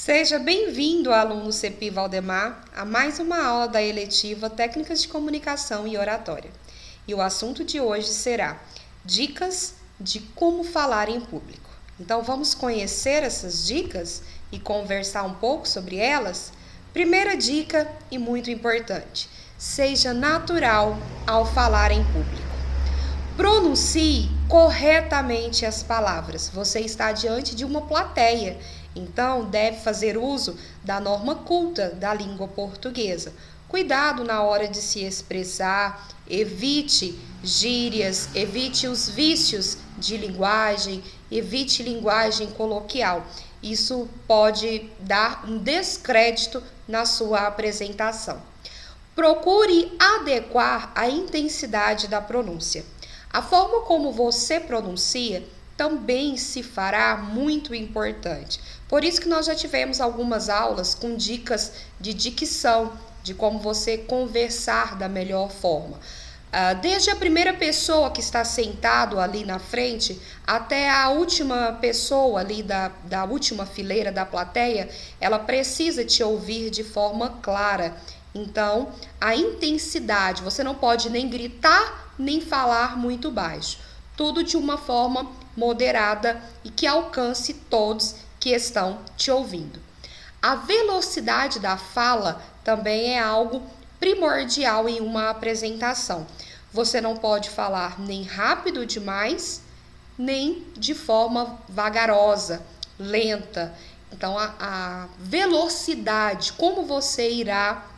Seja bem-vindo, aluno CEPI Valdemar, a mais uma aula da eletiva Técnicas de Comunicação e Oratória. E o assunto de hoje será dicas de como falar em público. Então, vamos conhecer essas dicas e conversar um pouco sobre elas? Primeira dica e muito importante: seja natural ao falar em público. Pronuncie corretamente as palavras. Você está diante de uma plateia, então deve fazer uso da norma culta da língua portuguesa. Cuidado na hora de se expressar, evite gírias, evite os vícios de linguagem, evite linguagem coloquial. Isso pode dar um descrédito na sua apresentação. Procure adequar a intensidade da pronúncia. A forma como você pronuncia também se fará muito importante. Por isso que nós já tivemos algumas aulas com dicas de dicção, de como você conversar da melhor forma. Desde a primeira pessoa que está sentado ali na frente até a última pessoa ali da última fileira da plateia, ela precisa te ouvir de forma clara. Então, a intensidade, você não pode nem gritar, nem falar muito baixo. Tudo de uma forma moderada e que alcance todos que estão te ouvindo. A velocidade da fala também é algo primordial em uma apresentação. Você não pode falar nem rápido demais, nem de forma vagarosa, lenta. Então, a velocidade, como você irá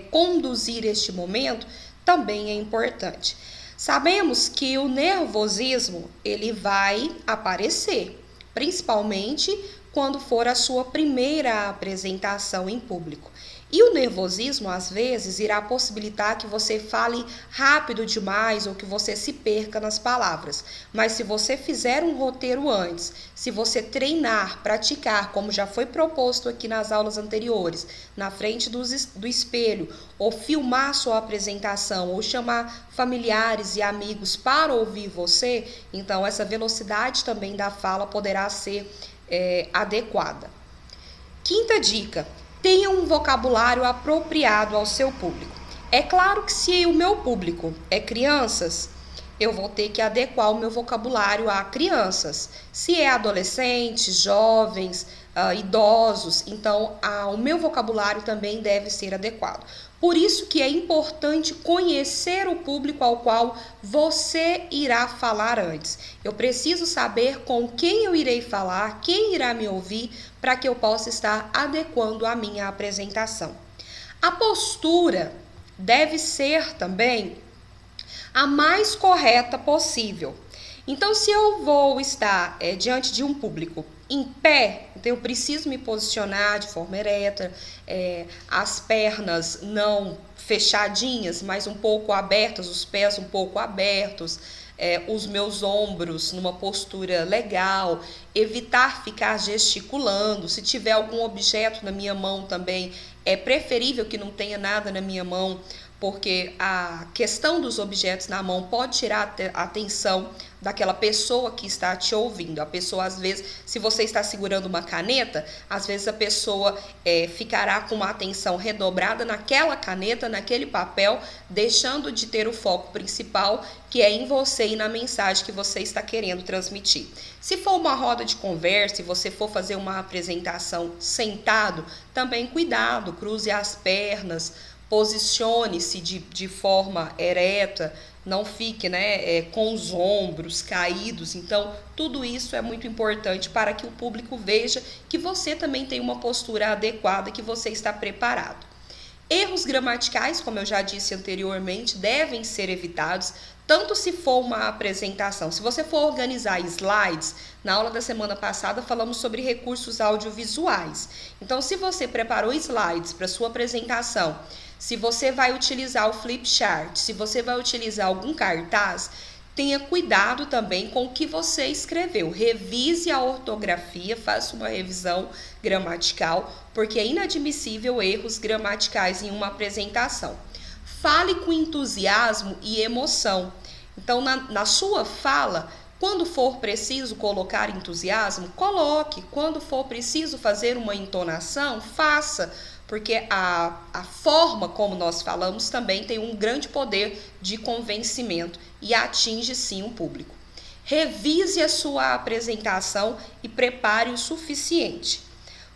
conduzir este momento, também é importante. Sabemos que o nervosismo ele vai aparecer, principalmente quando for a sua primeira apresentação em público. E o nervosismo, às vezes, irá possibilitar que você fale rápido demais ou que você se perca nas palavras. Mas se você fizer um roteiro antes, se você treinar, praticar, como já foi proposto aqui nas aulas anteriores, na frente do espelho, ou filmar sua apresentação, ou chamar familiares e amigos para ouvir você, então essa velocidade também da fala poderá ser adequada. Quinta dica: tenha um vocabulário apropriado ao seu público. É claro que se o meu público é crianças, eu vou ter que adequar o meu vocabulário a crianças. Se é adolescentes, jovens, idosos, então o meu vocabulário também deve ser adequado. Por isso que é importante conhecer o público ao qual você irá falar antes. Eu preciso saber com quem eu irei falar, quem irá me ouvir, para que eu possa estar adequando a minha apresentação. A postura deve ser também a mais correta possível. Então, se eu vou estar diante de um público em pé, então eu preciso me posicionar de forma ereta, as pernas não fechadinhas, mas um pouco abertas, os pés um pouco abertos, os meus ombros numa postura legal, evitar ficar gesticulando. Se tiver algum objeto na minha mão também, é preferível que não tenha nada na minha mão, porque a questão dos objetos na mão pode tirar a atenção daquela pessoa que está te ouvindo. A pessoa, às vezes, se você está segurando uma caneta, às vezes a pessoa ficará com uma atenção redobrada naquela caneta, naquele papel, deixando de ter o foco principal, que é em você e na mensagem que você está querendo transmitir. Se for uma roda de conversa e você for fazer uma apresentação sentado, também cuidado, cruze as pernas, posicione-se de forma ereta, não fique com os ombros caídos. Então, tudo isso é muito importante para que o público veja que você também tem uma postura adequada, que você está preparado. Erros gramaticais, como eu já disse anteriormente, devem ser evitados, tanto se for uma apresentação. Se você for organizar slides, na aula da semana passada falamos sobre recursos audiovisuais. Então, se você preparou slides para sua apresentação, se você vai utilizar o flip chart, se você vai utilizar algum cartaz, tenha cuidado também com o que você escreveu. Revise a ortografia, faça uma revisão gramatical, porque é inadmissível erros gramaticais em uma apresentação. Fale com entusiasmo e emoção. Então, na sua fala, Quando for preciso colocar entusiasmo, coloque. Quando for preciso fazer uma entonação, faça. Porque a forma como nós falamos também tem um grande poder de convencimento e atinge sim um público. Revise a sua apresentação e prepare o suficiente.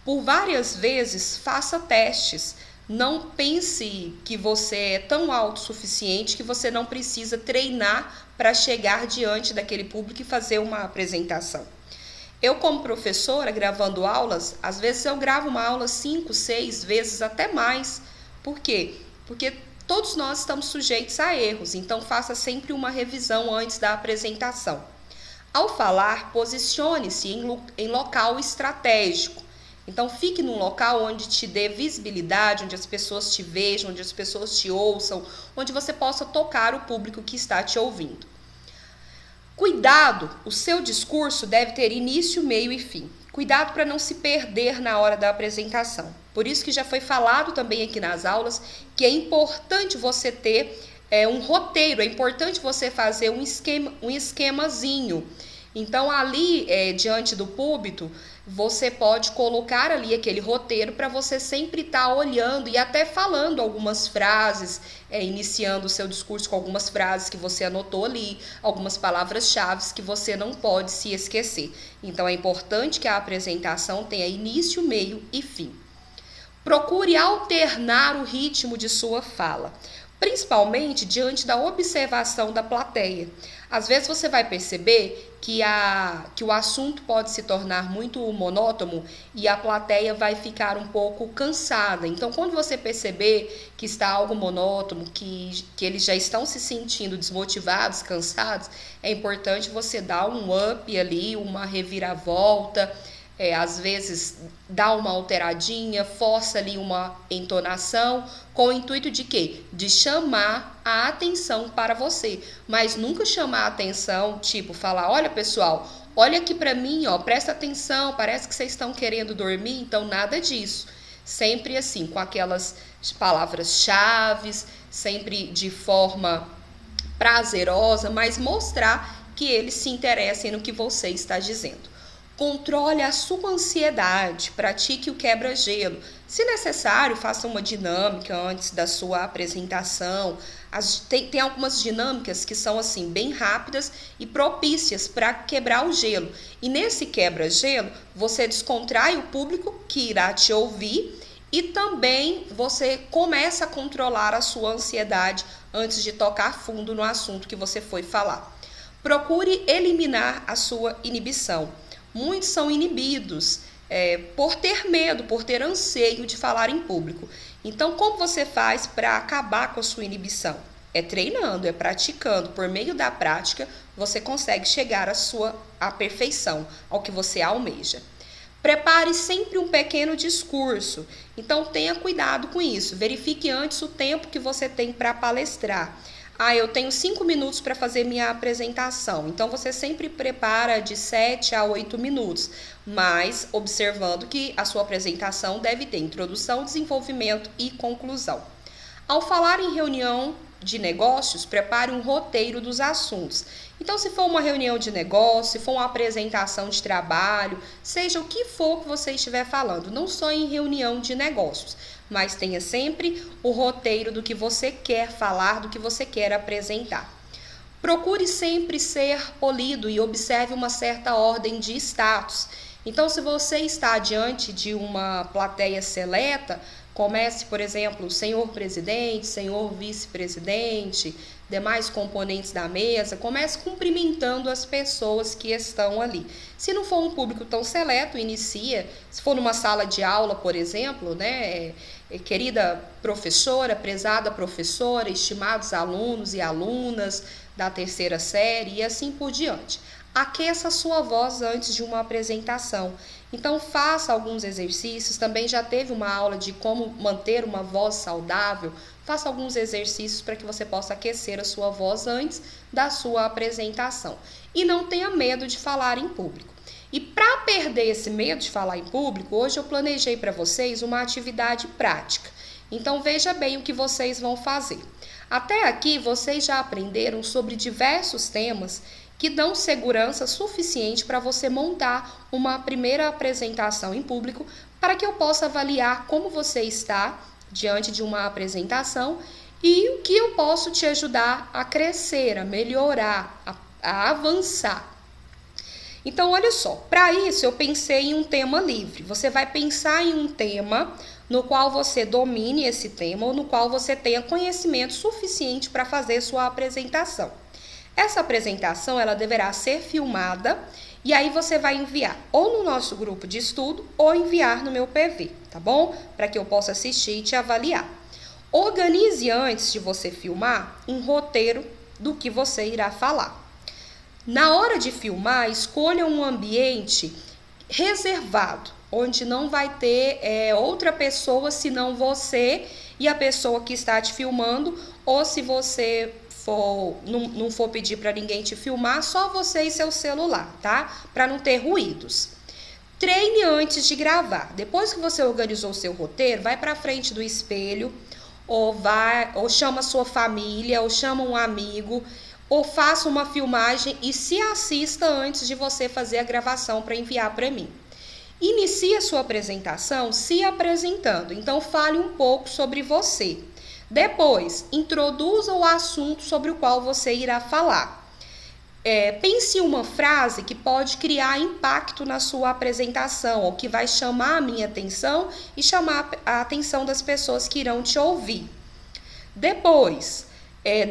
Por várias vezes, faça testes. Não pense que você é tão autossuficiente que você não precisa treinar para chegar diante daquele público e fazer uma apresentação. Eu, como professora, gravando aulas, às vezes eu gravo uma aula 5, 6 vezes, até mais. Por quê? Porque todos nós estamos sujeitos a erros, então faça sempre uma revisão antes da apresentação. Ao falar, posicione-se em local estratégico. Então, fique num local onde te dê visibilidade, onde as pessoas te vejam, onde as pessoas te ouçam, onde você possa tocar o público que está te ouvindo. Cuidado, o seu discurso deve ter início, meio e fim. Cuidado para não se perder na hora da apresentação. Por isso que já foi falado também aqui nas aulas que é importante você ter um roteiro, é importante você fazer um esquemazinho. Então, ali, diante do púlpito, você pode colocar ali aquele roteiro para você sempre estar olhando e até falando algumas frases, iniciando o seu discurso com algumas frases que você anotou ali, algumas palavras-chave que você não pode se esquecer. Então, é importante que a apresentação tenha início, meio e fim. Procure alternar o ritmo de sua fala, principalmente diante da observação da plateia. Às vezes você vai perceber que o assunto pode se tornar muito monótono e a plateia vai ficar um pouco cansada. Então, quando você perceber que está algo monótono, que eles já estão se sentindo desmotivados, cansados, é importante você dar um up ali, uma reviravolta. Às vezes dá uma alteradinha, força ali uma entonação, com o intuito de quê? De chamar a atenção para você, mas nunca chamar a atenção, tipo, falar, olha pessoal, olha aqui para mim, ó, presta atenção, parece que vocês estão querendo dormir, então nada disso. Sempre assim, com aquelas palavras-chave, sempre de forma prazerosa, mas mostrar que eles se interessem no que você está dizendo. Controle a sua ansiedade, pratique o quebra-gelo. Se necessário, faça uma dinâmica antes da sua apresentação. Tem algumas dinâmicas que são assim bem rápidas e propícias para quebrar o gelo. E nesse quebra-gelo, você descontrai o público que irá te ouvir e também você começa a controlar a sua ansiedade antes de tocar fundo no assunto que você foi falar. Procure eliminar a sua inibição. Muitos são inibidos por ter medo, por ter anseio de falar em público. Então, como você faz para acabar com a sua inibição? É treinando, é praticando. Por meio da prática, você consegue chegar à perfeição, ao que você almeja. Prepare sempre um pequeno discurso. Então, tenha cuidado com isso. Verifique antes o tempo que você tem para palestrar. Eu tenho 5 minutos para fazer minha apresentação. Então, você sempre prepara de 7 a 8 minutos, mas observando que a sua apresentação deve ter introdução, desenvolvimento e conclusão. Ao falar em reunião de negócios, prepare um roteiro dos assuntos. Então, se for uma reunião de negócio, se for uma apresentação de trabalho, seja o que for que você estiver falando, não só em reunião de negócios, mas tenha sempre o roteiro do que você quer falar, do que você quer apresentar. Procure sempre ser polido e observe uma certa ordem de status. Então, se você está diante de uma plateia seleta, comece, por exemplo, senhor presidente, senhor vice-presidente, demais componentes da mesa, comece cumprimentando as pessoas que estão ali. Se não for um público tão seleto, inicia. Se for numa sala de aula, por exemplo, querida professora, prezada professora, estimados alunos e alunas da terceira série e assim por diante. Aqueça a sua voz antes de uma apresentação. Então, faça alguns exercícios. Também já teve uma aula de como manter uma voz saudável. Faça alguns exercícios para que você possa aquecer a sua voz antes da sua apresentação. E não tenha medo de falar em público. E para perder esse medo de falar em público, hoje eu planejei para vocês uma atividade prática. Então, veja bem o que vocês vão fazer. Até aqui, vocês já aprenderam sobre diversos temas que dão segurança suficiente para você montar uma primeira apresentação em público, para que eu possa avaliar como você está diante de uma apresentação e o que eu posso te ajudar a crescer, a melhorar, a avançar. Então, olha só, para isso eu pensei em um tema livre. Você vai pensar em um tema no qual você domine esse tema ou no qual você tenha conhecimento suficiente para fazer sua apresentação. Essa apresentação, ela deverá ser filmada e aí você vai enviar ou no nosso grupo de estudo ou enviar no meu PV, tá bom? Para que eu possa assistir e te avaliar. Organize antes de você filmar um roteiro do que você irá falar. Na hora de filmar, escolha um ambiente reservado, onde não vai ter outra pessoa senão você e a pessoa que está te filmando, ou se você não for pedir para ninguém te filmar, só você e seu celular, tá? Para não ter ruídos. Treine antes de gravar. Depois que você organizou o seu roteiro, vai para frente do espelho, ou chama sua família, ou chama um amigo, ou faça uma filmagem e se assista antes de você fazer a gravação para enviar para mim. Inicie a sua apresentação se apresentando, então fale um pouco sobre você. Depois, introduza o assunto sobre o qual você irá falar. Pense em uma frase que pode criar impacto na sua apresentação, ou que vai chamar a minha atenção e chamar a atenção das pessoas que irão te ouvir. Depois,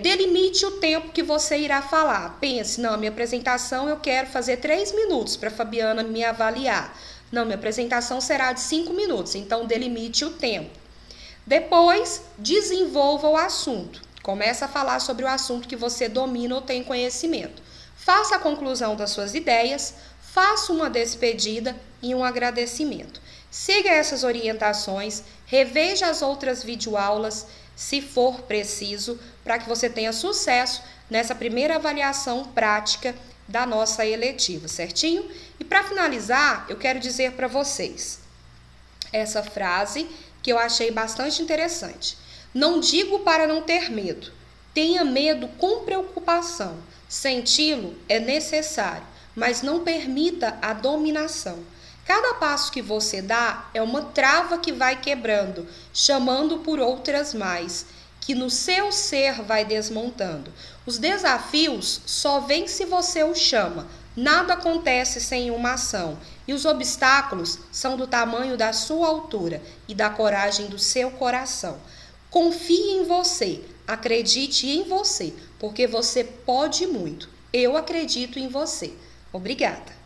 delimite o tempo que você irá falar. Pense, não, minha apresentação eu quero fazer 3 minutos para a Fabiana me avaliar. Não, minha apresentação será de 5 minutos, então delimite o tempo. Depois, desenvolva o assunto. Comece a falar sobre o assunto que você domina ou tem conhecimento. Faça a conclusão das suas ideias, faça uma despedida e um agradecimento. Siga essas orientações, reveja as outras videoaulas, se for preciso, para que você tenha sucesso nessa primeira avaliação prática da nossa eletiva, certinho? E para finalizar, eu quero dizer para vocês essa frase que eu achei bastante interessante. Não digo para não ter medo. Tenha medo com preocupação. Senti-lo é necessário, mas não permita a dominação. Cada passo que você dá é uma trava que vai quebrando, chamando por outras mais, que no seu ser vai desmontando. Os desafios só vêm se você o chama. Nada acontece sem uma ação. E os obstáculos são do tamanho da sua altura e da coragem do seu coração. Confie em você, acredite em você, porque você pode muito. Eu acredito em você. Obrigada.